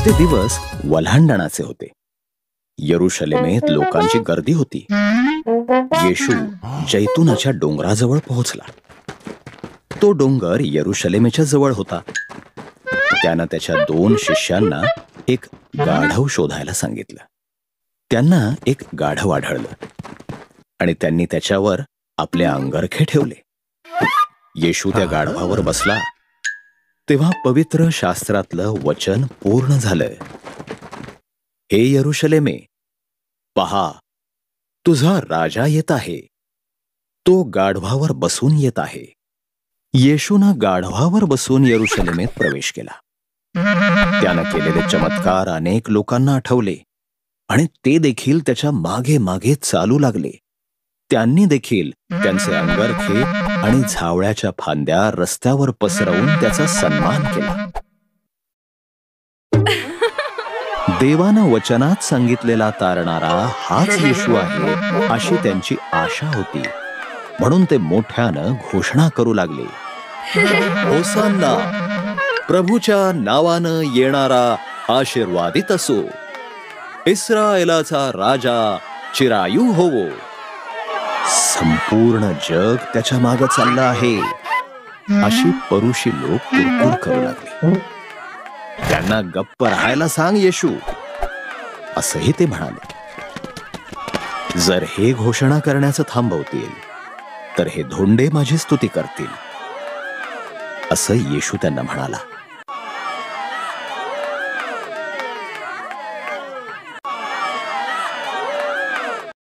ते दिवस वल्हांडणाचे होते. यरुशलेमेत लोकांची गर्दी होती. येशू जैतुनाच्या डोंगराजवळ पोहोचला. तो डोंगर यरुशलेमेच्या जवळ होता. त्यानं त्याच्या 2 शिष्यांना एक गाढव शोधायला सांगितलं. त्यांना एक गाढव आढळलं आणि त्यांनी त्याच्यावर आपले अंगरखे ठेवले. येशू त्या गाढवावर बसला तेव्हा पवित्र शास्त्रातलं वचन पूर्ण झालं. हे यरुशलेमे, पहा, तुझा राजा येत आहे. तो गाढवावर बसून येत आहे. येशूनं गाढवावर बसून यरुशलेमेत प्रवेश केला. त्यानं केलेले चमत्कार अनेक लोकांना आठवले आणि ते देखील त्याच्या मागे मागे चालू लागले. त्यांनी देखील त्यांचे अंगरखे आणि झावळ्याच्या फांद्या रस्त्यावर पसरवून त्याचा सन्मान केला. देवानं वचनात सांगितलेला तारणारा हाच येशू आहे अशी त्यांची आशा होती. म्हणून ते मोठ्यानं घोषणा करू लागले, होसान्ना, प्रभूच्या नावानं येणारा आशीर्वादित असो. इस्रायलाचा राजा चिरायू होवो. संपूर्ण जग त्याच्या मागे चाललं आहे अशी परुषी लोक कुरकुर करू लागले. त्यांना गप्प राहायला सांग येशू, असंही ते म्हणाले. जर हे घोषणा करण्याचं थांबवतील तर हे धोंडे माझी स्तुती करतील, असं येशू त्यांना म्हणाला.